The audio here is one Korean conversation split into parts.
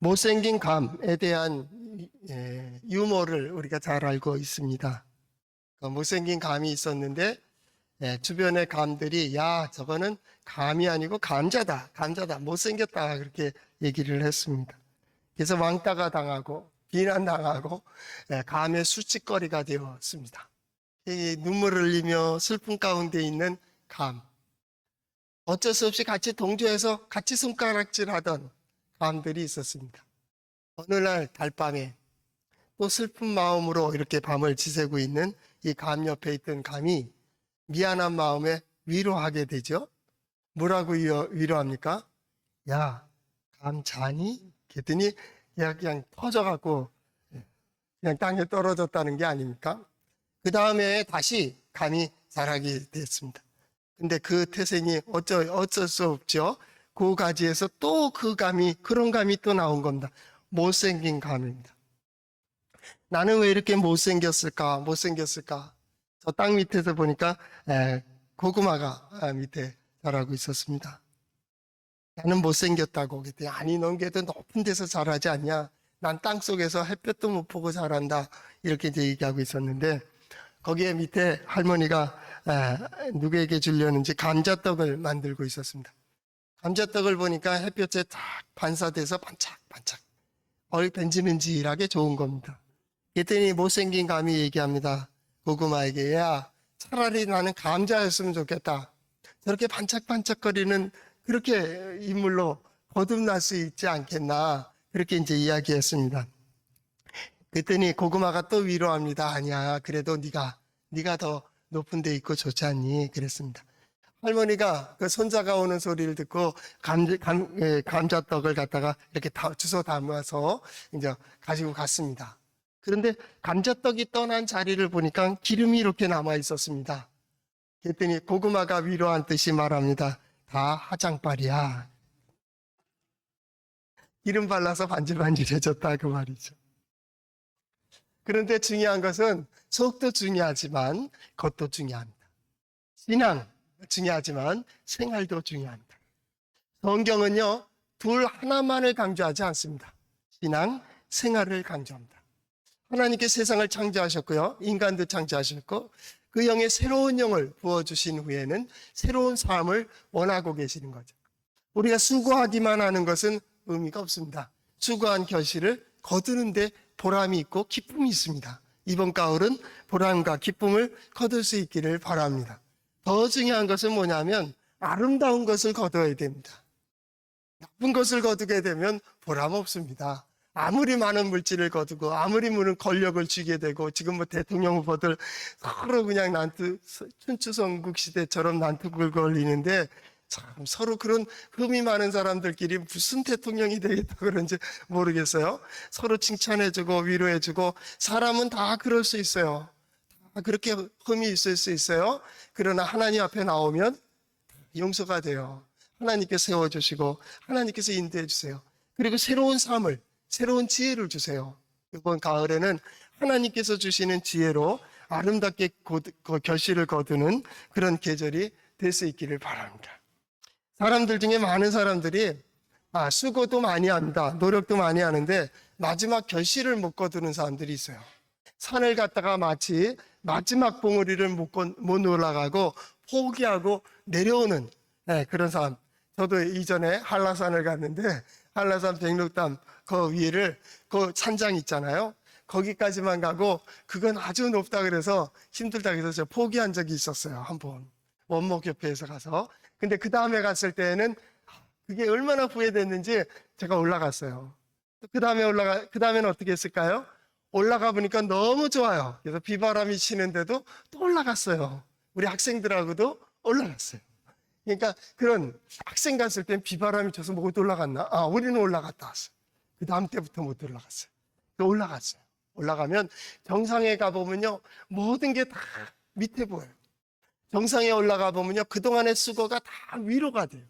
못생긴 감에 대한 유머를 우리가 잘 알고 있습니다. 못생긴 감이 있었는데 주변의 감들이 야, 저거는 감이 아니고 감자다. 감자다. 못생겼다. 그렇게 얘기를 했습니다. 그래서 왕따가 당하고 비난당하고 감의 수치거리가 되었습니다. 이 눈물을 흘리며 슬픔 가운데 있는 감. 어쩔 수 없이 같이 동조해서 같이 손가락질하던 감들이 있었습니다. 어느 날 달밤에 또 슬픈 마음으로 이렇게 밤을 지새고 있는 이 감 옆에 있던 감이 미안한 마음에 위로하게 되죠. 뭐라고 위로합니까? 야, 감 자니? 그랬더니 그냥 터져갖고 그냥 땅에 떨어졌다는 게 아닙니까? 그 다음에 다시 감이 자라게 됐습니다. 근데 그 태생이 어쩔 수 없죠. 그 가지에서 또 그 감이, 그런 감이 또 나온 겁니다. 못생긴 감입니다. 나는 왜 이렇게 못생겼을까? 저 땅 밑에서 보니까 고구마가 밑에 자라고 있었습니다. 나는 못생겼다고. 그랬더니 아니, 넌 그래도 높은 데서 자라지 않냐? 난 땅속에서 햇볕도 못 보고 자란다. 이렇게 이제 얘기하고 있었는데 거기에 밑에 할머니가 누구에게 주려는지 감자떡을 만들고 있었습니다. 감자떡을 보니까 햇볕에 딱 반사돼서 반짝반짝 벤질벤질하게 좋은 겁니다. 그랬더니 못생긴 감이 얘기합니다. 고구마에게 야, 차라리 나는 감자였으면 좋겠다. 저렇게 반짝반짝거리는 그렇게 인물로 거듭날 수 있지 않겠나. 그렇게 이제 이야기했습니다. 그랬더니 고구마가 또 위로합니다. 아니야, 그래도 네가 더 높은 데 있고 좋지 않니? 그랬습니다. 할머니가 그 손자가 오는 소리를 듣고 감자떡을 갖다가 이렇게 주워 담아서 이제 가지고 갔습니다. 그런데 감자떡이 떠난 자리를 보니까 기름이 이렇게 남아 있었습니다. 그랬더니 고구마가 위로한 듯이 말합니다. 다 화장빨이야. 기름 발라서 반질반질해졌다 그 말이죠. 그런데 중요한 것은 속도 중요하지만 겉도 중요합니다. 신앙 중요하지만 생활도 중요합니다. 성경은요, 둘 하나만을 강조하지 않습니다. 신앙, 생활을 강조합니다. 하나님께 세상을 창조하셨고요, 인간도 창조하셨고 그 영에 새로운 영을 부어주신 후에는 새로운 삶을 원하고 계시는 거죠. 우리가 수고하기만 하는 것은 의미가 없습니다. 수고한 결실을 거두는데 보람이 있고 기쁨이 있습니다. 이번 가을은 보람과 기쁨을 거둘 수 있기를 바랍니다. 더 중요한 것은 뭐냐면 아름다운 것을 거둬야 됩니다. 나쁜 것을 거두게 되면 보람 없습니다. 아무리 많은 물질을 거두고 아무리 많은 권력을 쥐게 되고 지금 뭐 대통령 후보들 서로 그냥 춘추전국 시대처럼 난투극을 걸리는데 참 서로 그런 흠이 많은 사람들끼리 무슨 대통령이 되겠다 그런지 모르겠어요. 서로 칭찬해주고 위로해주고 사람은 다 그럴 수 있어요. 다 그렇게 흠이 있을 수 있어요. 그러나 하나님 앞에 나오면 용서가 돼요. 하나님께서 세워주시고 하나님께서 인도해 주세요. 그리고 새로운 삶을, 새로운 지혜를 주세요. 이번 가을에는 하나님께서 주시는 지혜로 아름답게 결실을 거두는 그런 계절이 될 수 있기를 바랍니다. 사람들 중에 많은 사람들이 수고도 많이 합니다. 노력도 많이 하는데 마지막 결실을 못 거두는 사람들이 있어요. 산을 갔다가 마치 마지막 봉우리를 못 올라가고 포기하고 내려오는 그런 사람. 저도 이전에 한라산을 갔는데 한라산 백록담 그 위를 그 산장 있잖아요. 거기까지만 가고 그건 아주 높다 그래서 힘들다 그래서 저 포기한 적이 있었어요. 한번 원목협회에서 가서. 근데 그 다음에 갔을 때는 그게 얼마나 후회됐는지 제가 올라갔어요. 그 다음에는 어떻게 했을까요? 올라가 보니까 너무 좋아요. 그래서 비바람이 치는데도 또 올라갔어요. 우리 학생들하고도 올라갔어요. 그러니까 그런 학생 갔을 땐 비바람이 쳐서 못 올라갔나? 우리는 올라갔다 왔어요. 그 다음 때부터 못 올라갔어요. 또 올라갔어요. 올라가면 정상에 가보면요, 모든 게 다 밑에 보여요. 정상에 올라가 보면요, 그동안의 수고가 다 위로가 돼요.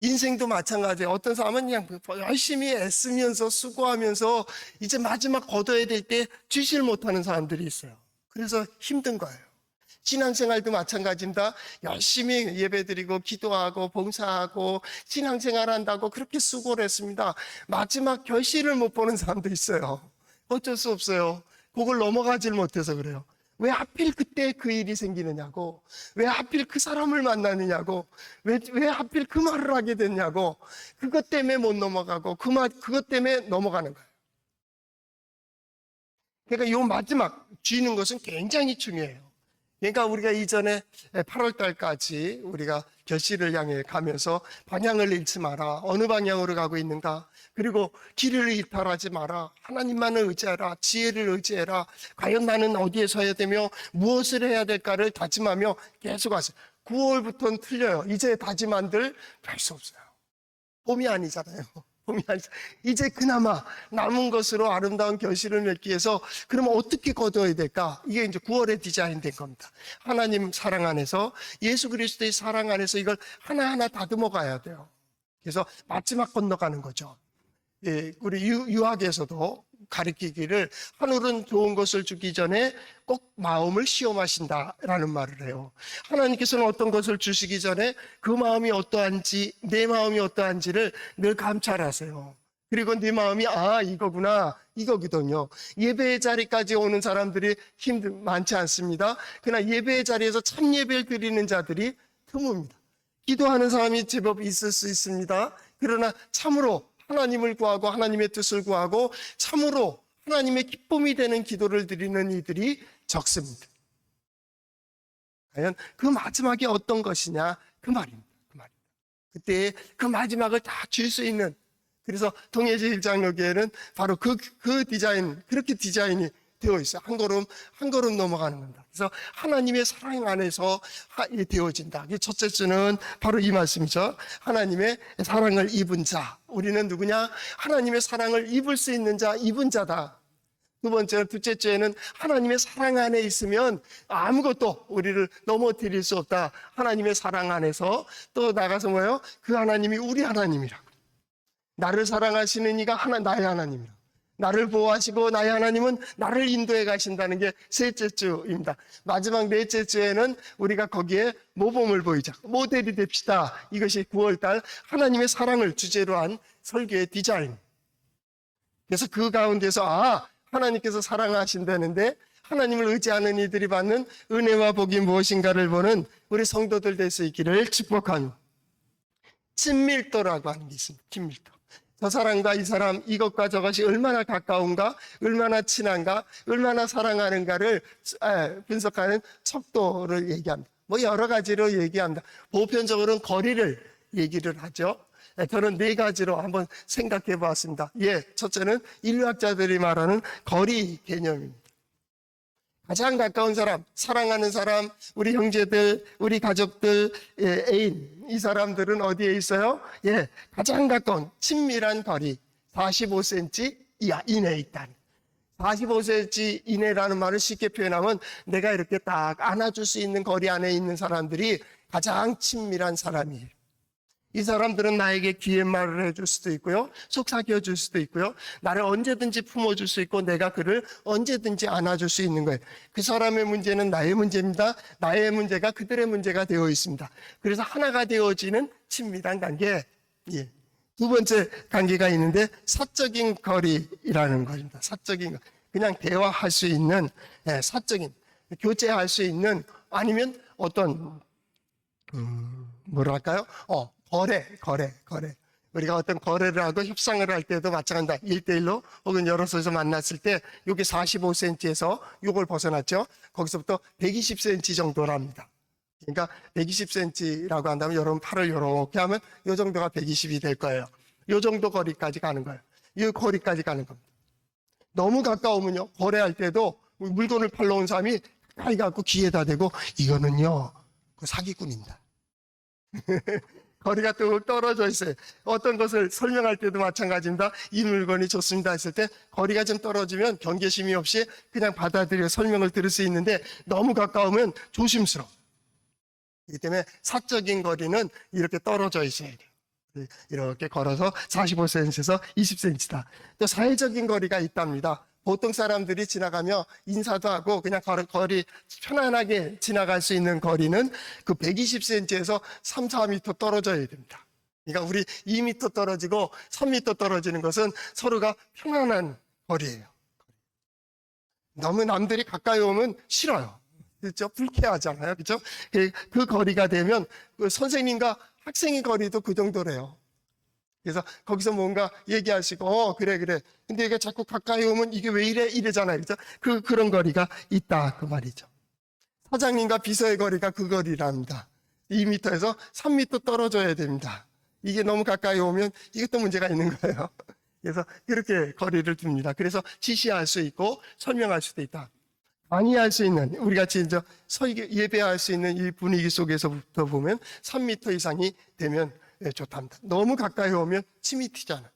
인생도 마찬가지예요. 어떤 사람은 그냥 열심히 애쓰면서 수고하면서 이제 마지막 거둬야 될 때 쥐질 못하는 사람들이 있어요. 그래서 힘든 거예요. 신앙생활도 마찬가지입니다. 열심히 예배드리고 기도하고 봉사하고 신앙생활 한다고 그렇게 수고를 했습니다. 마지막 결실을 못 보는 사람도 있어요. 어쩔 수 없어요. 그걸 넘어가질 못해서 그래요. 왜 하필 그때 그 일이 생기느냐고, 왜 하필 그 사람을 만나느냐고, 왜 하필 그 말을 하게 됐냐고, 그것 때문에 못 넘어가고, 그것 때문에 넘어가는 거예요. 그러니까 이 마지막 쥐는 것은 굉장히 중요해요. 그러니까 우리가 이전에 8월 달까지 우리가 결실을 향해 가면서 방향을 잃지 마라. 어느 방향으로 가고 있는가? 그리고 길을 이탈하지 마라. 하나님만을 의지하라. 지혜를 의지해라. 과연 나는 어디에 서야 되며 무엇을 해야 될까를 다짐하며 계속 하세요. 9월부터는 틀려요. 이제 다짐한들 별 수 없어요. 봄이 아니잖아요. 봄이 아니잖아요. 이제 그나마 남은 것으로 아름다운 결실을 맺기 위해서 그러면 어떻게 거둬야 될까? 이게 이제 9월에 디자인된 겁니다. 하나님 사랑 안에서, 예수 그리스도의 사랑 안에서 이걸 하나하나 다듬어 가야 돼요. 그래서 마지막 건너가는 거죠. 예, 우리 유학에서도 가르치기를 하늘은 좋은 것을 주기 전에 꼭 마음을 시험하신다라는 말을 해요. 하나님께서는 어떤 것을 주시기 전에 그 마음이 어떠한지, 내 마음이 어떠한지를 늘 감찰하세요. 그리고 네 마음이 이거구나, 이거거든요. 예배의 자리까지 오는 사람들이 많지 않습니다. 그러나 예배의 자리에서 참 예배를 드리는 자들이 드뭅니다. 기도하는 사람이 제법 있을 수 있습니다. 그러나 참으로 하나님을 구하고 하나님의 뜻을 구하고 참으로 하나님의 기쁨이 되는 기도를 드리는 이들이 적습니다. 과연 그 마지막이 어떤 것이냐? 그 말입니다. 그때 그 마지막을 다 줄 수 있는, 그래서 동해제일장로교회는 바로 그 디자인, 그렇게 디자인이 되어 있어요. 한 걸음 넘어가는 겁니다. 그래서 하나님의 사랑 안에서 되어진다. 첫째 주는 바로 이 말씀이죠. 하나님의 사랑을 입은 자. 우리는 누구냐? 하나님의 사랑을 입을 수 있는 자, 입은 자다. 두 번째는, 둘째 주에는 하나님의 사랑 안에 있으면 아무것도 우리를 넘어뜨릴 수 없다. 하나님의 사랑 안에서 또 나가서 뭐예요? 그 하나님이 우리 하나님이라고. 나를 사랑하시는 이가 나의 하나님이라고. 나를 보호하시고 나의 하나님은 나를 인도해 가신다는 게 셋째 주입니다. 마지막 넷째 주에는 우리가 거기에 모범을 보이자, 모델이 됩시다. 이것이 9월달 하나님의 사랑을 주제로 한 설교의 디자인. 그래서 그 가운데서 하나님께서 사랑하신다는데 하나님을 의지하는 이들이 받는 은혜와 복이 무엇인가를 보는 우리 성도들 될 수 있기를 축복합니다. 친밀도라고 하는 게 있습니다. 친밀도. 저 사람과 이 사람, 이것과 저것이 얼마나 가까운가, 얼마나 친한가, 얼마나 사랑하는가를 분석하는 척도를 얘기합니다. 여러 가지로 얘기합니다. 보편적으로는 거리를 얘기를 하죠. 저는 네 가지로 한번 생각해 보았습니다. 첫째는 인류학자들이 말하는 거리 개념입니다. 가장 가까운 사람, 사랑하는 사람, 우리 형제들, 우리 가족들, 애인, 이 사람들은 어디에 있어요? 가장 가까운 친밀한 거리, 45cm 이내에 있다는. 45cm 이내라는 말을 쉽게 표현하면 내가 이렇게 딱 안아줄 수 있는 거리 안에 있는 사람들이 가장 친밀한 사람이에요. 이 사람들은 나에게 귀의 말을 해줄 수도 있고요, 속삭여줄 수도 있고요, 나를 언제든지 품어줄 수 있고 내가 그를 언제든지 안아줄 수 있는 거예요. 그 사람의 문제는 나의 문제입니다. 나의 문제가 그들의 문제가 되어 있습니다. 그래서 하나가 되어지는 친밀한 관계. 두 번째 관계가 있는데 사적인 거리라는 것입니다. 사적인 거. 그냥 대화할 수 있는, 사적인, 교제할 수 있는, 아니면 어떤 뭐랄까요? 거래. 우리가 어떤 거래를 하고 협상을 할 때도 마찬가지다. 1대1로 혹은 여럿이서 만났을 때 여기 45cm에서 이걸 벗어났죠. 거기서부터 120cm 정도랍니다. 그러니까 120cm라고 한다면 여러분 팔을 이렇게 하면 이 정도가 120이 될 거예요. 이 정도 거리까지 가는 거예요. 이 거리까지 가는 겁니다. 너무 가까우면요, 거래할 때도 물건을 팔러 온 사람이 가까이 갖고 귀에다 대고 이거는요, 그 사기꾼입니다. 거리가 또 떨어져 있어요. 어떤 것을 설명할 때도 마찬가지입니다. 이 물건이 좋습니다 했을 때 거리가 좀 떨어지면 경계심이 없이 그냥 받아들여 설명을 들을 수 있는데 너무 가까우면 조심스러워. 그렇기 때문에 사적인 거리는 이렇게 떨어져 있어야 돼요. 이렇게 걸어서 45cm에서 20cm다. 또 사회적인 거리가 있답니다. 보통 사람들이 지나가며 인사도 하고 그냥 거리 편안하게 지나갈 수 있는 거리는 그 120cm에서 3, 4m 떨어져야 됩니다. 그러니까 우리 2m 떨어지고 3m 떨어지는 것은 서로가 편안한 거리예요. 너무 남들이 가까이 오면 싫어요. 그렇죠? 불쾌하잖아요. 그렇죠? 그 거리가 되면 그 선생님과 학생의 거리도 그 정도래요. 그래서 거기서 뭔가 얘기하시고 그래. 근데 이게 자꾸 가까이 오면 이게 왜 이래? 이래잖아요. 그렇죠? 그런 거리가 있다 그 말이죠. 사장님과 비서의 거리가 그 거리랍니다. 2m에서 3m 떨어져야 됩니다. 이게 너무 가까이 오면 이것도 문제가 있는 거예요. 그래서 그렇게 거리를 둡니다. 그래서 지시할 수 있고 설명할 수도 있다. 강의할 수 있는, 우리 같이 이제 예배할 수 있는 이 분위기 속에서부터 보면 3m 이상이 되면 좋답니다. 너무 가까이 오면 침이 튀잖아요.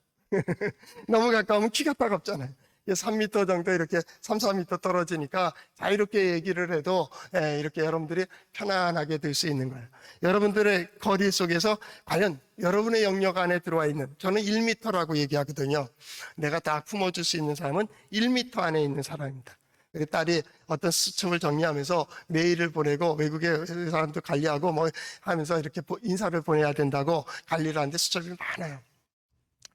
너무 가까우면 키가 따갑잖아요. 3m 정도 이렇게 3, 4m 떨어지니까 자유롭게 얘기를 해도 이렇게 여러분들이 편안하게 될 수 있는 거예요. 여러분들의 거리 속에서 과연 여러분의 영역 안에 들어와 있는, 저는 1m라고 얘기하거든요. 내가 다 품어줄 수 있는 사람은 1m 안에 있는 사람입니다. 딸이 어떤 수첩을 정리하면서 메일을 보내고 외국에 사람도 관리하고 뭐 하면서 이렇게 인사를 보내야 된다고 관리를 하는데 수첩이 많아요.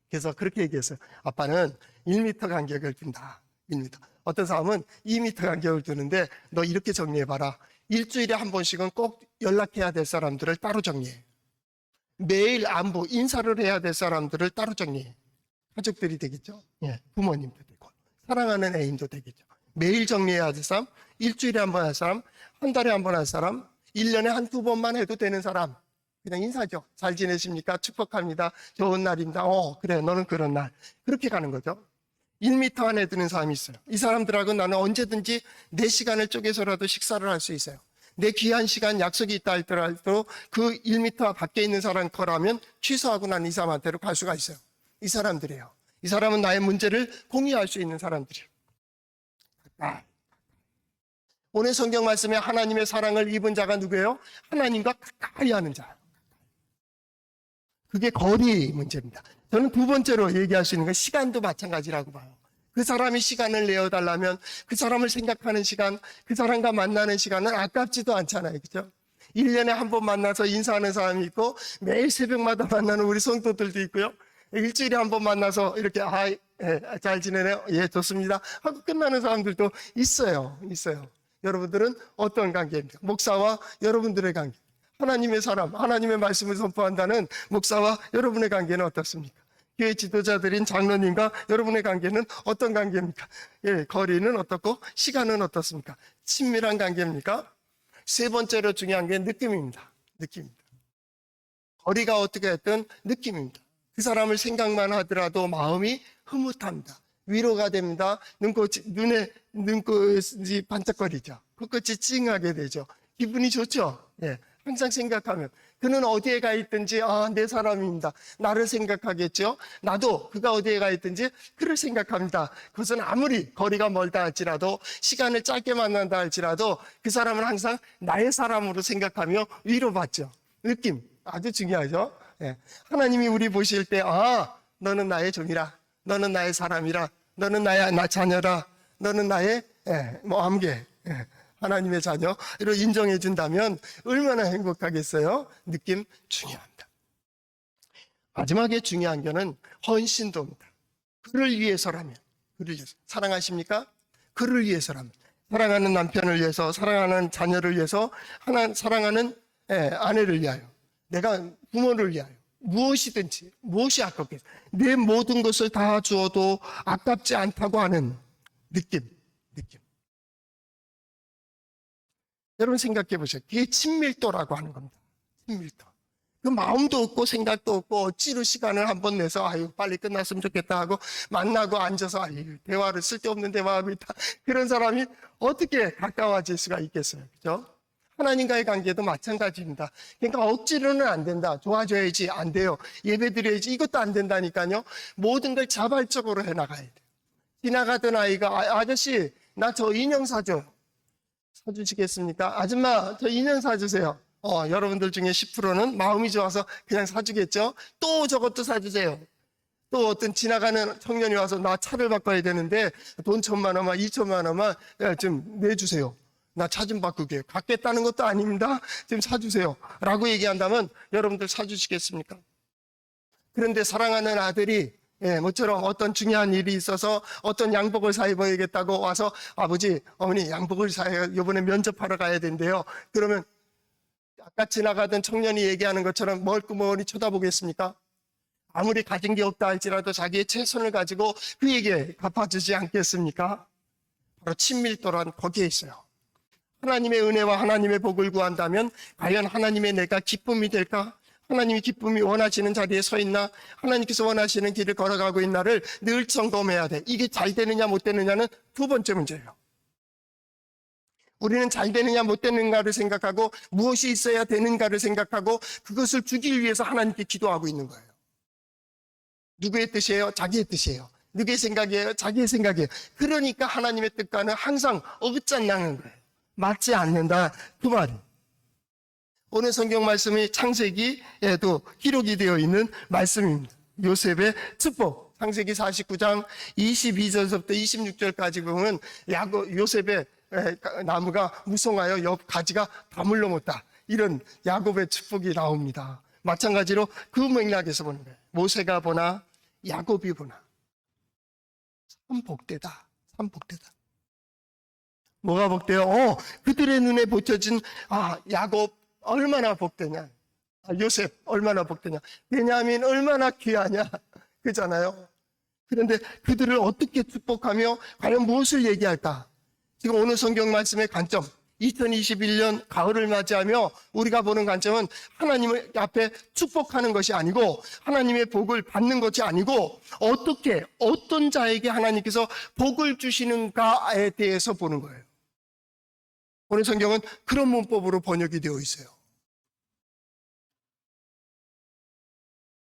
그래서 그렇게 얘기했어요. 아빠는 1m 간격을 둔다. 1m. 어떤 사람은 2m 간격을 두는데 너 이렇게 정리해봐라. 일주일에 한 번씩은 꼭 연락해야 될 사람들을 따로 정리해. 매일 안부, 인사를 해야 될 사람들을 따로 정리해. 가족들이 되겠죠. 예, 부모님도 되고 사랑하는 애인도 되겠죠. 매일 정리해야 될 사람, 일주일에 한 번 할 사람, 한 달에 한 번 할 사람, 1년에 한두 번만 해도 되는 사람. 그냥 인사죠. 잘 지내십니까? 축복합니다. 좋은 날입니다. 그래, 너는 그런 날. 그렇게 가는 거죠. 1m 안에 드는 사람이 있어요. 이 사람들하고 나는 언제든지 내 시간을 쪼개서라도 식사를 할 수 있어요. 내 귀한 시간 약속이 있다 할지라도 그 1m 밖에 있는 사람 거라면 취소하고 난 이 사람한테로 갈 수가 있어요. 이 사람들이에요. 이 사람은 나의 문제를 공유할 수 있는 사람들이에요. 오늘 성경 말씀에 하나님의 사랑을 입은 자가 누구예요? 하나님과 가까이 하는 자. 그게 거리 문제입니다. 저는 두 번째로 얘기할 수 있는 건 시간도 마찬가지라고 봐요. 그 사람이 시간을 내어달라면 그 사람을 생각하는 시간, 그 사람과 만나는 시간은 아깝지도 않잖아요. 그죠? 1년에 한 번 만나서 인사하는 사람이 있고 매일 새벽마다 만나는 우리 성도들도 있고요. 일주일에 한 번 만나서 이렇게 잘 지내네요. 예, 좋습니다. 하고 끝나는 사람들도 있어요. 여러분들은 어떤 관계입니까? 목사와 여러분들의 관계. 하나님의 사람, 하나님의 말씀을 선포한다는 목사와 여러분의 관계는 어떻습니까? 교회 지도자들인 장로님과 여러분의 관계는 어떤 관계입니까? 예, 거리는 어떻고 시간은 어떻습니까? 친밀한 관계입니까? 세 번째로 중요한 게 느낌입니다. 거리가 어떻게 했든 느낌입니다. 그 사람을 생각만 하더라도 마음이 흐뭇합니다. 위로가 됩니다. 눈꽃이 반짝거리죠. 코끝이 찡하게 되죠. 기분이 좋죠. 예, 항상 생각하면 그는 어디에 가 있든지 내 사람입니다. 나를 생각하겠죠. 나도 그가 어디에 가 있든지 그를 생각합니다. 그것은 아무리 거리가 멀다 할지라도 시간을 짧게 만난다 할지라도 그 사람은 항상 나의 사람으로 생각하며 위로받죠. 느낌 아주 중요하죠. 예, 하나님이 우리 보실 때 너는 나의 종이라, 너는 나의 사람이라, 너는 나의 자녀라, 너는 나의 암개, 하나님의 자녀로 인정해 준다면 얼마나 행복하겠어요. 느낌 중요합니다. 마지막에 중요한 거는 헌신도입니다. 그를 위해서라면, 사랑하십니까? 그를 위해서라면, 사랑하는 남편을 위해서, 사랑하는 자녀를 위해서, 사랑하는 아내를 위하여, 내가 부모를 위하여 무엇이든지 무엇이 아깝겠어요. 내 모든 것을 다 주어도 아깝지 않다고 하는 느낌. 여러분 생각해 보세요. 그게 친밀도라고 하는 겁니다. 친밀도. 그 마음도 없고 생각도 없고 억지로 시간을 한번 내서 빨리 끝났으면 좋겠다 하고 만나고 앉아서 대화를 쓸데없는 대화하고 있다. 그런 사람이 어떻게 가까워질 수가 있겠어요. 그죠? 하나님과의 관계도 마찬가지입니다. 그러니까 억지로는 안 된다. 도와줘야지. 안 돼요. 예배 드려야지. 이것도 안 된다니까요. 모든 걸 자발적으로 해나가야 돼요. 지나가던 아이가 아저씨 나 저 인형 사줘. 사주시겠습니까? 아줌마 저 인형 사주세요. 여러분들 중에 10%는 마음이 좋아서 그냥 사주겠죠. 또 저것도 사주세요. 또 어떤 지나가는 청년이 와서 나 차를 바꿔야 되는데 돈 1,000만 원만 2,000만 원만 좀 내주세요. 나 차 좀 바꾸게요. 갖겠다는 것도 아닙니다. 좀 사주세요. 라고 얘기한다면 여러분들 사주시겠습니까? 그런데 사랑하는 아들이 모처럼 어떤 중요한 일이 있어서 어떤 양복을 사 입어야겠다고 와서 아버지, 어머니 양복을 사야 이번에 면접하러 가야 된대요. 그러면 아까 지나가던 청년이 얘기하는 것처럼 멀끔멀리 쳐다보겠습니까? 아무리 가진 게 없다 할지라도 자기의 최선을 가지고 그에게 갚아주지 않겠습니까? 바로 친밀도란 거기에 있어요. 하나님의 은혜와 하나님의 복을 구한다면 과연 하나님의 내가 기쁨이 될까? 하나님이 기쁨이 원하시는 자리에 서 있나? 하나님께서 원하시는 길을 걸어가고 있나를 늘 점검해야 돼. 이게 잘 되느냐 못 되느냐는 두 번째 문제예요. 우리는 잘 되느냐 못 되는가를 생각하고 무엇이 있어야 되는가를 생각하고 그것을 주기 위해서 하나님께 기도하고 있는 거예요. 누구의 뜻이에요? 자기의 뜻이에요. 누구의 생각이에요? 자기의 생각이에요. 그러니까 하나님의 뜻과는 항상 어긋장나는 거예요. 맞지 않는다 그 말이. 오늘 성경 말씀이 창세기에도 기록이 되어 있는 말씀입니다. 요셉의 축복. 창세기 49장 22절부터 26절까지 보면 요셉의 나무가 무성하여 옆 가지가 다 물러먹다. 이런 야곱의 축복이 나옵니다. 마찬가지로 그 맥락에서 보는 거예요. 모세가 보나 야곱이 보나 참 복되다. 참 복되다. 뭐가 복돼요? 그들의 눈에 비춰진 야곱 얼마나 복되냐. 요셉 얼마나 복되냐. 베냐민 얼마나 귀하냐. 그잖아요. 그런데 그들을 어떻게 축복하며 과연 무엇을 얘기할까? 지금 오늘 성경 말씀의 관점, 2021년 가을을 맞이하며 우리가 보는 관점은 하나님의 앞에 축복하는 것이 아니고 하나님의 복을 받는 것이 아니고 어떻게 어떤 자에게 하나님께서 복을 주시는가에 대해서 보는 거예요. 오늘 성경은 그런 문법으로 번역이 되어 있어요.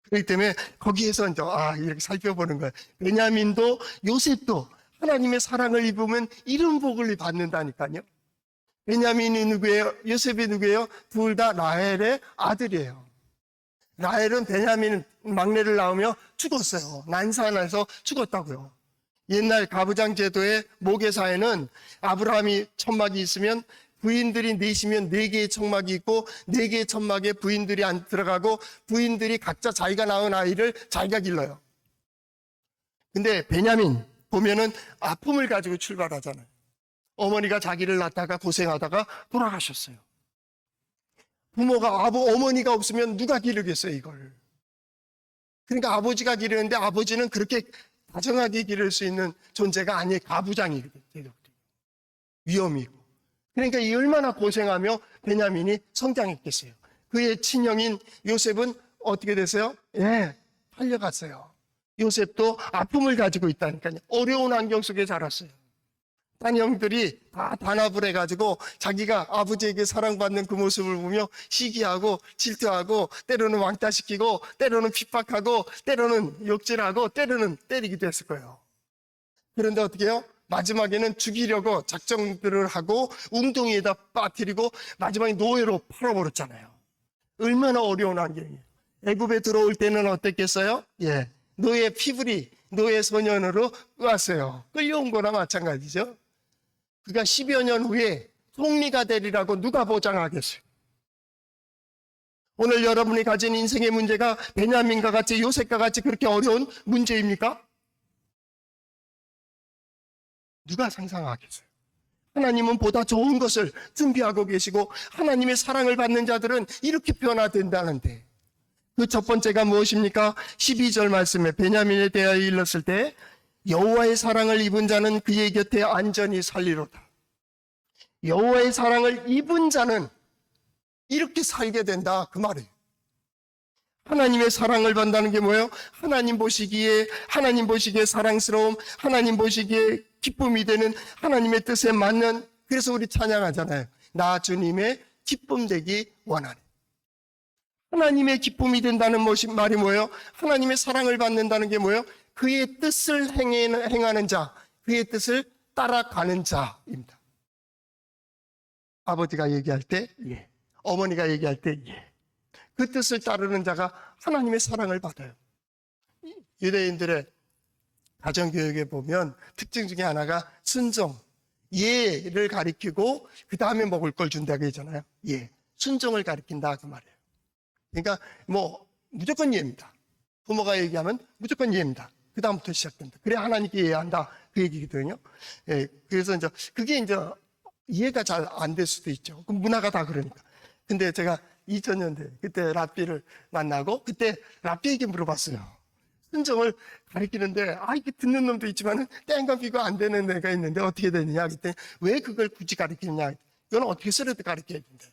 그렇기 때문에 거기에서 이제 이렇게 살펴보는 거예요. 베냐민도 요셉도 하나님의 사랑을 입으면 이런 복을 받는다니까요. 베냐민이 누구예요? 요셉이 누구예요? 둘 다 라헬의 아들이에요. 라헬은 베냐민 막내를 낳으며 죽었어요. 난산해서 죽었다고요. 옛날 가부장 제도의 모계사에는 아브라함이 천막이 있으면 부인들이 넷이면 4개의 천막이 있고 4개의 천막에 부인들이 안 들어가고 부인들이 각자 자기가 낳은 아이를 자기가 길러요. 근데 베냐민 보면은 아픔을 가지고 출발하잖아요. 어머니가 자기를 낳다가 고생하다가 돌아가셨어요. 부모가 어머니가 없으면 누가 기르겠어요, 이걸. 그러니까 아버지가 기르는데 아버지는 그렇게 다정하게 기를 수 있는 존재가 아니에요. 가부장이거든요. 위험이 있고. 그러니까 이 얼마나 고생하며 베냐민이 성장했겠어요. 그의 친형인 요셉은 어떻게 됐어요? 팔려갔어요. 요셉도 아픔을 가지고 있다니까요. 어려운 환경 속에 자랐어요. 딴 형들이 다 단합을 해가지고 자기가 아버지에게 사랑받는 그 모습을 보며 시기하고 질투하고 때로는 왕따시키고 때로는 핍박하고 때로는 욕질하고 때로는 때리기도 했을 거예요. 그런데 어떻게 해요? 마지막에는 죽이려고 작정들을 하고 웅덩이에다 빠뜨리고 마지막에 노예로 팔아버렸잖아요. 얼마나 어려운 환경이에요. 애굽에 들어올 때는 어땠겠어요? 노예 피부리, 노예 소년으로 왔어요. 끌려온 거나 마찬가지죠. 그가 10여 년 후에 총리가 되리라고 누가 보장하겠어요? 오늘 여러분이 가진 인생의 문제가 베냐민과 같이 요셉과 같이 그렇게 어려운 문제입니까? 누가 상상하겠어요? 하나님은 보다 좋은 것을 준비하고 계시고 하나님의 사랑을 받는 자들은 이렇게 변화된다는데 그 첫 번째가 무엇입니까? 12절 말씀에 베냐민에 대하여 일렀을 때 여호와의 사랑을 입은 자는 그의 곁에 안전히 살리로다. 여호와의 사랑을 입은 자는 이렇게 살게 된다 그 말이에요. 하나님의 사랑을 받는다는 게 뭐예요? 하나님 보시기에 사랑스러움, 하나님 보시기에 기쁨이 되는 하나님의 뜻에 맞는, 그래서 우리 찬양하잖아요. 나 주님의 기쁨 되기 원하네. 하나님의 기쁨이 된다는 말이 뭐예요? 하나님의 사랑을 받는다는 게 뭐예요? 그의 뜻을 행하는 자, 그의 뜻을 따라가는 자입니다. 아버지가 얘기할 때 어머니가 얘기할 때 그 뜻을 따르는 자가 하나님의 사랑을 받아요. 유대인들의 가정교육에 보면 특징 중에 하나가 순종, 예를 가리키고 그 다음에 먹을 걸 준다고 하잖아요. 예, 순종을 가리킨다 그 말이에요. 그러니까 뭐 무조건 예입니다. 부모가 얘기하면 무조건 예입니다. 그 다음부터 시작된다. 그래 하나님께 이해한다 그 얘기거든요. 예, 그래서 이제 그게 이제 이해가 잘 안 될 수도 있죠. 그 문화가 다 그러니까. 근데 제가 2000년대 그때 랍비를 만나고 그때 랍비에게 물어봤어요. 순종을 가리키는데 이게 듣는 놈도 있지만은 땡과 비가 안 되는 애가 있는데 어떻게 되느냐 그때 왜 그걸 굳이 가리키느냐. 이건 어떻게 쓰레도 가리켜야 된대.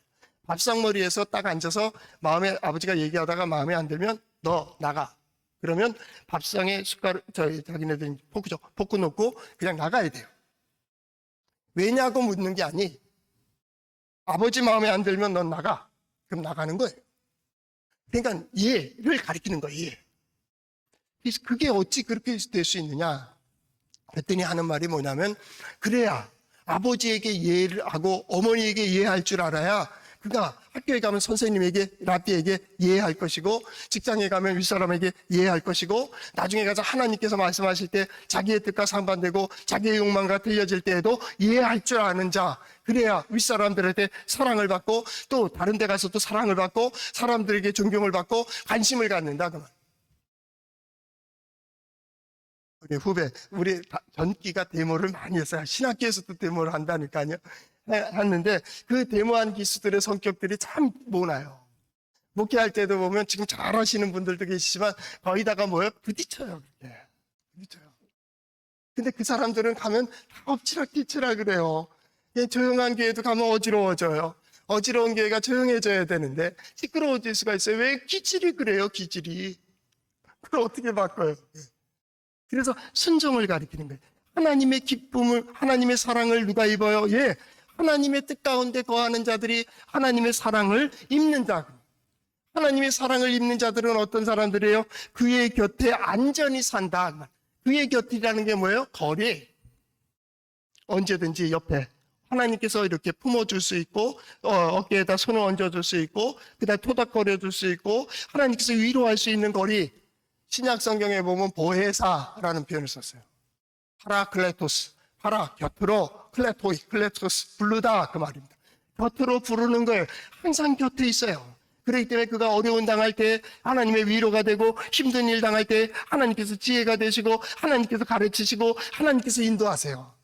밥상머리에서 딱 앉아서 마음에 아버지가 얘기하다가 마음에 안 들면 너 나가. 그러면 밥상에 숟가락 자기네들 포크죠. 포크 놓고 그냥 나가야 돼요. 왜냐고 묻는 게 아니. 아버지 마음에 안 들면 넌 나가. 그럼 나가는 거예요. 그러니까 예를 가리키는 거예요. 예. 그래서 그게 어찌 그렇게 될 수 있느냐? 그랬더니 하는 말이 뭐냐면 그래야 아버지에게 이해를 하고 어머니에게 이해할 줄 알아야 그가 학교에 가면 선생님에게 랍비에게 이해할 것이고 직장에 가면 윗사람에게 이해할 것이고 나중에 가서 하나님께서 말씀하실 때 자기의 뜻과 상반되고 자기의 욕망과 틀려질 때에도 이해할 줄 아는 자 그래야 윗사람들한테 사랑을 받고 또 다른 데 가서도 사랑을 받고 사람들에게 존경을 받고 관심을 갖는다 그 말. 우리 후배, 우리 전기가 데모를 많이 했어요. 신학교에서도 데모를 한다니까요. 했는데 그 데모한 기수들의 성격들이 참 모나요. 목회할 때도 보면 지금 잘하시는 분들도 계시지만 거의 다가 뭐예요? 부딪혀요. 부딪혀요. 근데 그 사람들은 가면 다 엎치락뒤치락 그래요. 조용한 교회도 가면 어지러워져요. 어지러운 교회가 조용해져야 되는데 시끄러워질 수가 있어요. 왜 기질이 그래요? 기질이. 그걸 어떻게 바꿔요? 그래서 순종을 가리키는 거예요. 하나님의 기쁨을, 하나님의 사랑을 누가 입어요? 예. 하나님의 뜻 가운데 거하는 자들이 하나님의 사랑을 입는 자. 하나님의 사랑을 입는 자들은 어떤 사람들이에요? 그의 곁에 안전히 산다. 그의 곁이라는 게 뭐예요? 거리. 언제든지 옆에. 하나님께서 이렇게 품어줄 수 있고, 어깨에다 손을 얹어줄 수 있고, 그다음 토닥거려줄 수 있고, 하나님께서 위로할 수 있는 거리. 신약 성경에 보면 보혜사라는 표현을 썼어요. 파라클레토스, 파라 곁으로, 클레토이, 클레토스 부르다 그 말입니다. 곁으로 부르는 거예요. 항상 곁에 있어요. 그렇기 때문에 그가 어려운 당할 때 하나님의 위로가 되고 힘든 일 당할 때 하나님께서 지혜가 되시고 하나님께서 가르치시고 하나님께서 인도하세요.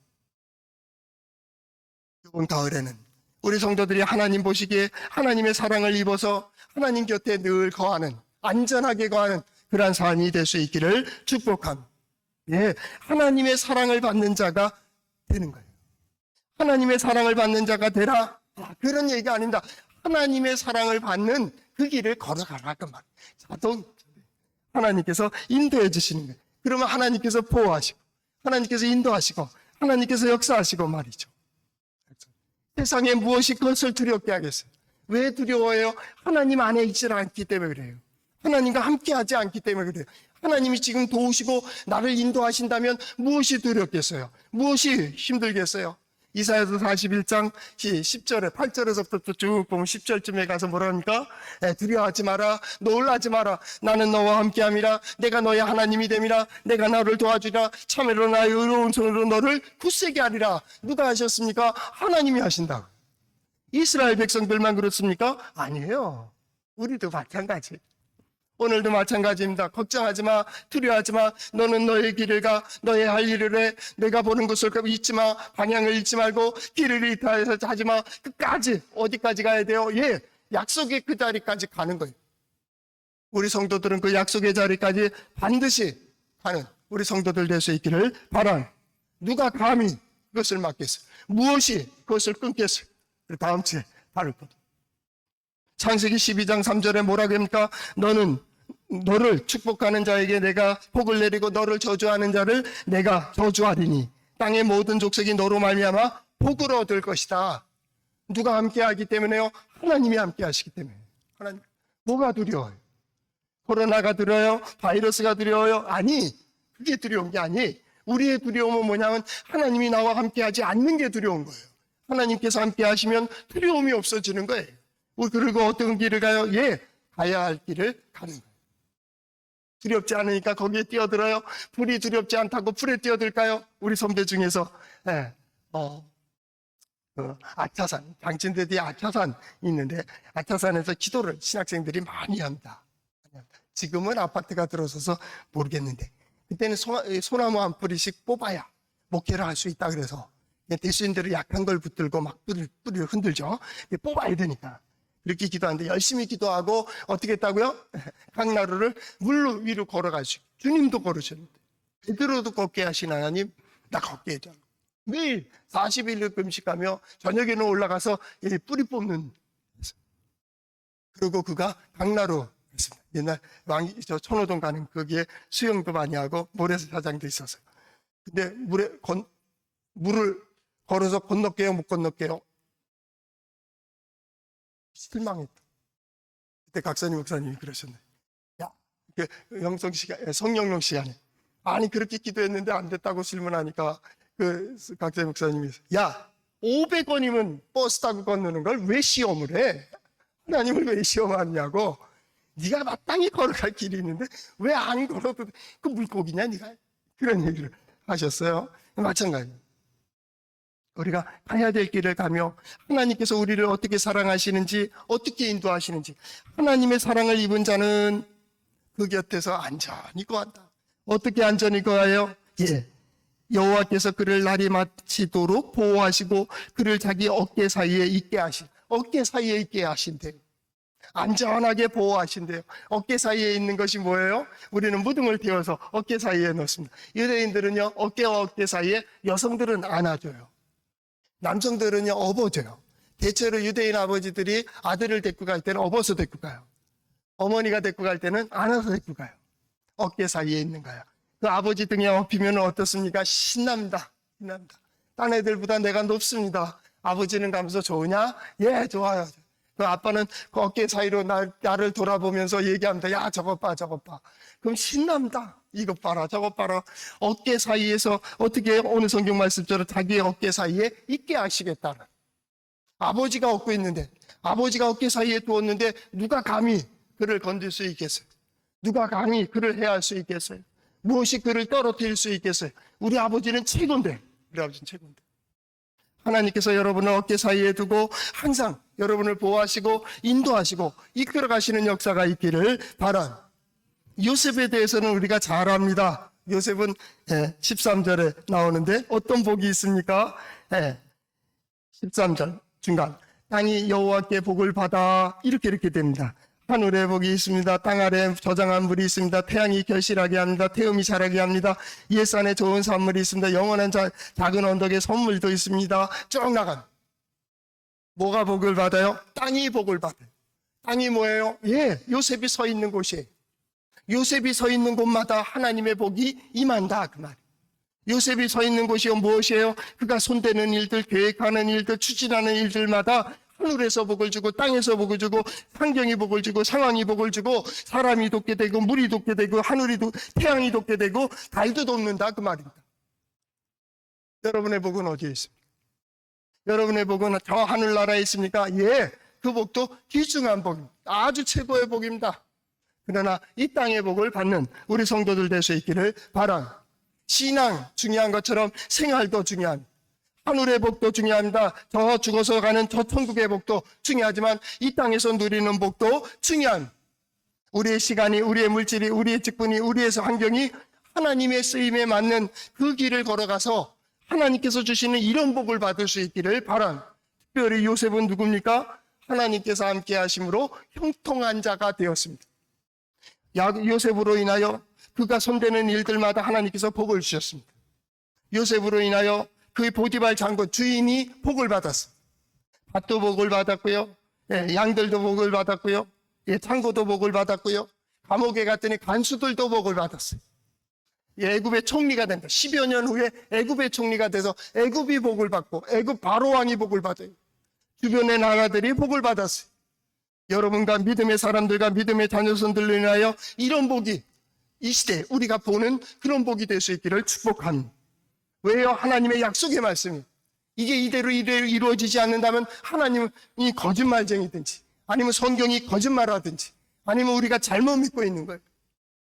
이번 가을에는 우리 성도들이 하나님 보시기에 하나님의 사랑을 입어서 하나님 곁에 늘 거하는 안전하게 거하는 그러한 삶이 될 수 있기를 축복합니다. 예, 하나님의 사랑을 받는 자가 되는 거예요. 하나님의 사랑을 받는 자가 되라. 그런 얘기가 아닙니다. 하나님의 사랑을 받는 그 길을 걸어가라 그 말. 자동 하나님께서 인도해 주시는 거예요. 그러면 하나님께서 보호하시고 하나님께서 인도하시고 하나님께서 역사하시고 말이죠. 세상에 무엇이 그것을 두렵게 하겠어요? 왜 두려워해요? 하나님 안에 있지 않기 때문에 그래요. 하나님과 함께하지 않기 때문에 그래요. 하나님이 지금 도우시고 나를 인도하신다면 무엇이 두렵겠어요? 무엇이 힘들겠어요? 이사야서 41장 10절에 8절에서부터 쭉 보면 10절쯤에 가서 뭐라니까? 두려워하지 마라, 놀라지 마라. 나는 너와 함께함이라. 내가 너의 하나님이 됨이라. 내가 너를 도와주리라. 참으로 나의 의로운 손으로 너를 굳세게 하리라. 누가 하셨습니까? 하나님이 하신다. 이스라엘 백성들만 그렇습니까? 아니에요. 우리도 마찬가지. 오늘도 마찬가지입니다. 걱정하지 마, 두려워하지 마. 너는 너의 길을 가, 너의 할 일을 해. 내가 보는 곳을 잊지 마. 방향을 잃지 말고 길을 이탈해서 하지 마. 끝까지 어디까지 가야 돼요? 예, 약속의 그 자리까지 가는 거예요. 우리 성도들은 그 약속의 자리까지 반드시 가는 우리 성도들 될 수 있기를 바랍니다. 누가 감히 그것을 막겠어요? 무엇이 그것을 끊겠어요? 다음 주에 다룰 것. 창세기 12장 3절에 뭐라고 합니까? 너를 축복하는 자에게 내가 복을 내리고 너를 저주하는 자를 내가 저주하리니 땅의 모든 족속이 너로 말미암아 복을 얻을 것이다. 누가 함께하기 때문에요? 하나님이 함께하시기 때문에. 하나님. 뭐가 두려워요? 코로나가 두려워요? 바이러스가 두려워요? 아니, 그게 두려운 게 아니. 우리의 두려움은 뭐냐면 하나님이 나와 함께하지 않는 게 두려운 거예요. 하나님께서 함께하시면 두려움이 없어지는 거예요. 그리고 어떤 길을 가요? 예, 가야 할 길을 가는 거예요. 두렵지 않으니까 거기에 뛰어들어요. 불이 두렵지 않다고 불에 뛰어들까요? 우리 선배 중에서 아차산, 당진대 뒤에 아차산 있는데 아차산에서 기도를 신학생들이 많이 합니다. 지금은 아파트가 들어서서 모르겠는데 그때는 소나무 한 뿌리씩 뽑아야 목회를 할 수 있다 그래서 대수인들을 약한 걸 붙들고 막 뿌리를 흔들죠. 뽑아야 되니까 그렇게 기도하는데 열심히 기도하고 어떻게 했다고요? 강나루를 물 위로 걸어가시고 주님도 걸으셨는데 베드로도 걷게 하신 하나님 나 걷게 해줘. 매일 40일 금식하며 저녁에는 올라가서 뿌리 뽑는. 그리고 그가 강나루 옛날 천호동 가는 거기에 수영도 많이 하고 모래사장도 있었어요. 근데 물을 걸어서 건너게요, 못 건너게요? 실망했다. 그때 각사님 목사님이 그러셨네. 야, 영성 시간, 성령령 시간에 아니 그렇게 기도했는데 안 됐다고 질문하니까 각사님 목사님이 야, 500원이면 버스 타고 건너는 걸 왜 시험을 해? 하나님을 왜 시험하냐고. 네가 마땅히 걸어갈 길이 있는데 왜 안 걸어도 돼? 그 물고기냐 네가? 그런 얘기를 하셨어요. 마찬가지예요. 우리가 가야 될 길을 가며 하나님께서 우리를 어떻게 사랑하시는지 어떻게 인도하시는지 하나님의 사랑을 입은 자는 그 곁에서 안전히 거한다. 어떻게 안전히 거해요? 여호와께서 그를 날이 마치도록 보호하시고 그를 자기 어깨 사이에 있게 하신대요. 안전하게 보호하신대요. 어깨 사이에 있는 것이 뭐예요? 우리는 무등을 띄워서 어깨 사이에 넣습니다. 유대인들은요, 어깨와 어깨 사이에 여성들은 안아줘요. 남성들은요, 업어줘요. 대체로 유대인 아버지들이 아들을 데리고 갈 때는 업어서 데리고 가요. 어머니가 데리고 갈 때는 안아서 데리고 가요. 어깨 사이에 있는 거예요. 그 아버지 등에 업히면 어떻습니까? 신납니다. 딴 애들보다 내가 높습니다. 아버지는 가면서 좋으냐? 예, 좋아요. 그 아빠는 그 어깨 사이로 나를 돌아보면서 얘기합니다. 야, 저것 봐. 그럼 신납니다. 이것 봐라, 저것 봐라. 어깨 사이에서 어떻게 오늘 성경 말씀처럼 자기의 어깨 사이에 있게 하시겠다는. 아버지가 업고 있는데, 아버지가 어깨 사이에 두었는데 누가 감히 그를 건들 수 있겠어요? 누가 감히 그를 해할 수 있겠어요? 무엇이 그를 떨어뜨릴 수 있겠어요? 우리 아버지는 최고인데. 하나님께서 여러분을 어깨 사이에 두고 항상 여러분을 보호하시고 인도하시고 이끌어 가시는 역사가 있기를 바란. 요셉에 대해서는 우리가 잘 압니다. 요셉은 13절에 나오는데 어떤 복이 있습니까? 13절 중간 땅이 여호와께 복을 받아 이렇게 됩니다. 하늘에 복이 있습니다. 땅 아래 저장한 물이 있습니다. 태양이 결실하게 합니다. 태음이 자라게 합니다. 옛산에 좋은 산물이 있습니다. 영원한 작은 언덕에 선물도 있습니다. 쭉 나간. 뭐가 복을 받아요? 땅이 복을 받아요. 땅이 뭐예요? 요셉이 서 있는 곳이에요. 요셉이 서 있는 곳마다 하나님의 복이 임한다 그 말이에요. 요셉이 서 있는 곳이 무엇이에요? 그가 손대는 일들, 계획하는 일들, 추진하는 일들마다 하늘에서 복을 주고 땅에서 복을 주고 환경이 복을 주고 상황이 복을 주고 사람이 돕게 되고 물이 돕게 되고 태양이 돕게 되고 달도 돕는다 그 말입니다. 여러분의 복은 어디에 있습니까? 여러분의 복은 저 하늘나라에 있습니까? 그 복도 귀중한 복입니다. 아주 최고의 복입니다. 그러나 이 땅의 복을 받는 우리 성도들 될 수 있기를 바람. 신앙 중요한 것처럼 생활도 중요합니다. 하늘의 복도 중요합니다. 저 죽어서 가는 저 천국의 복도 중요하지만 이 땅에서 누리는 복도 중요합니다. 우리의 시간이, 우리의 물질이, 우리의 직분이, 우리의 환경이 하나님의 쓰임에 맞는 그 길을 걸어가서 하나님께서 주시는 이런 복을 받을 수 있기를 바람. 특별히 요셉은 누굽니까? 하나님께서 함께 하심으로 형통한 자가 되었습니다. 요셉으로 인하여 그가 손대는 일들마다 하나님께서 복을 주셨습니다. 요셉으로 인하여 그 보디발 장군 주인이 복을 받았어요. 밭도 복을 받았고요. 양들도 복을 받았고요. 창고도 복을 받았고요. 감옥에 갔더니 간수들도 복을 받았어요. 애굽의 총리가 된다. 10여 년 후에 애굽의 총리가 돼서 애굽이 복을 받고 애굽 바로왕이 복을 받아요. 주변의 나라들이 복을 받았어요. 여러분과 믿음의 사람들과 믿음의 자녀손들로 인하여 이런 복이 이 시대에 우리가 보는 그런 복이 될 수 있기를 축복합니다. 왜요? 하나님의 약속의 말씀이 이게 이대로 이루어지지 않는다면 하나님이 거짓말쟁이든지 아니면 성경이 거짓말하든지 아니면 우리가 잘못 믿고 있는 거예요.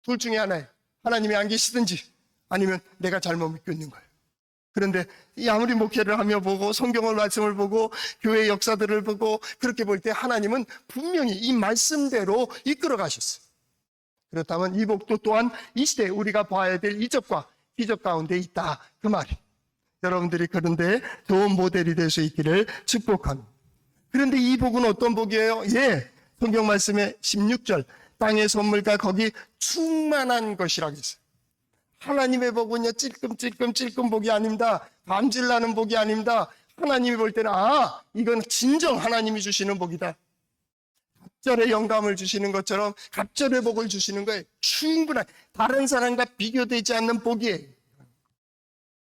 둘 중에 하나예요. 하나님이 안 계시든지 아니면 내가 잘못 믿고 있는 거예요. 그런데 이 아무리 목회를 하며 보고 성경을 말씀을 보고 교회 역사들을 보고 그렇게 볼 때 하나님은 분명히 이 말씀대로 이끌어 가셨어요. 그렇다면 이 복도 또한 이 시대에 우리가 봐야 될 이적과 기적 가운데 있다, 그 말이. 여러분들이 그런데 좋은 모델이 될 수 있기를 축복합니다. 그런데 이 복은 어떤 복이에요? 예, 성경 말씀에 16절 땅의 선물과 거기 충만한 것이라고 했어요. 하나님의 복은요, 찔끔찔끔 복이 아닙니다. 감질나는 복이 아닙니다. 하나님이 볼 때는 이건 진정 하나님이 주시는 복이다. 갑절의 영감을 주시는 것처럼 갑절의 복을 주시는 거예요. 충분한, 다른 사람과 비교되지 않는 복이에요.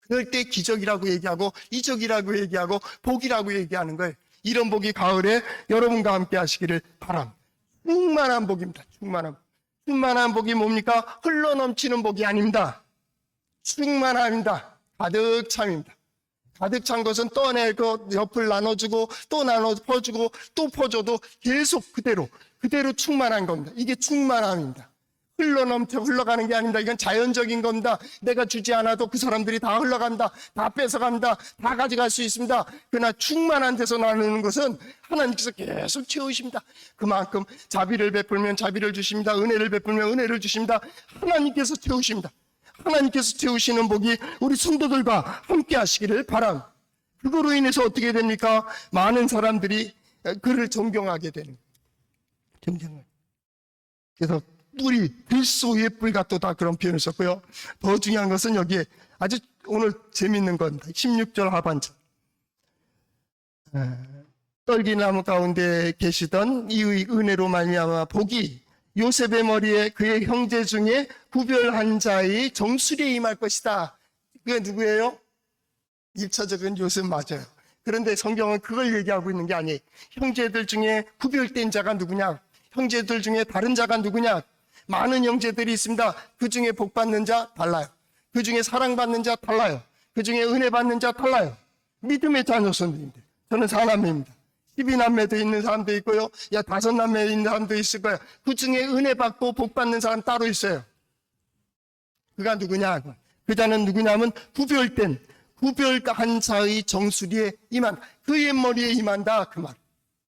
그럴 때 기적이라고 얘기하고 이적이라고 얘기하고 복이라고 얘기하는 거예요. 이런 복이 가을에 여러분과 함께 하시기를 바랍니다. 충만한 복입니다. 충만한 복이 뭡니까? 흘러넘치는 복이 아닙니다. 충만함입니다. 가득 참입니다. 가득 찬 것은 떠내고 옆을 나눠주고 또 나눠 퍼주고 또 퍼줘도 계속 그대로 충만한 겁니다. 이게 충만함입니다. 흘러넘쳐 흘러가는 게 아닙니다. 이건 자연적인 겁니다. 내가 주지 않아도 그 사람들이 다 흘러간다, 다 뺏어간다, 다 가져갈 수 있습니다. 그러나 충만한 데서 나누는 것은 하나님께서 계속 채우십니다. 그만큼 자비를 베풀면 자비를 주십니다. 은혜를 베풀면 은혜를 주십니다. 하나님께서 채우십니다. 하나님께서 채우시는 복이 우리 성도들과 함께 하시기를 바랍니다. 그거로 인해서 어떻게 됩니까? 많은 사람들이 그를 존경하게 되는 거예요. 그래서 뿔이 들소의 뿔 같다, 그런 표현을 썼고요. 더 중요한 것은 여기에 아주 오늘 재밌는 겁니다. 16절 하반절. 떨기나무 가운데 계시던 이의 은혜로 말미암아 복이 요셉의 머리에 그의 형제 중에 구별한 자의 정수리에 임할 것이다. 그게 누구예요? 1차적인 요셉 맞아요. 그런데 성경은 그걸 얘기하고 있는 게 아니에요. 형제들 중에 구별된 자가 누구냐? 형제들 중에 다른 자가 누구냐? 많은 형제들이 있습니다. 그 중에 복 받는 자 달라요. 그 중에 사랑받는 자 달라요. 그 중에 은혜 받는 자 달라요. 믿음의 자녀손들인데 저는 4남매입니다. 12남매도 있는 사람도 있고요. 5남매 있는 사람도 있을 거예요. 그 중에 은혜 받고 복 받는 사람 따로 있어요. 그가 누구냐? 그 자는 누구냐면 구별한 자의 정수리에 임한다. 그의 머리에 임한다, 그 말.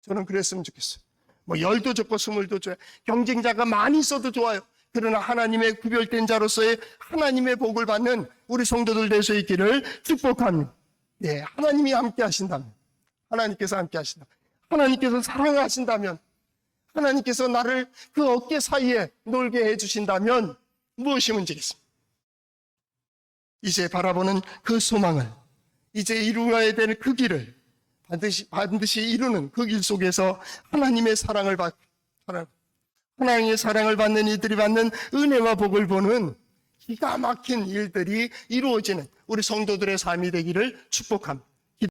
저는 그랬으면 좋겠어요. 뭐 열도 좋고 스물도 좋아요. 경쟁자가 많이 있어도 좋아요. 그러나 하나님의 구별된 자로서의 하나님의 복을 받는 우리 성도들 될 수 있기를 축복합니다. 네, 하나님이 함께 하신다면, 하나님께서 함께 하신다면, 하나님께서 사랑하신다면, 하나님께서 나를 그 어깨 사이에 놀게 해주신다면 무엇이 문제겠습니까? 이제 바라보는 그 소망을, 이제 이루어야 될 그 길을 반드시 이루는 그 길 속에서 하나님의 사랑을 받는 이들이 받는 은혜와 복을 보는 기가 막힌 일들이 이루어지는 우리 성도들의 삶이 되기를 축복합니다.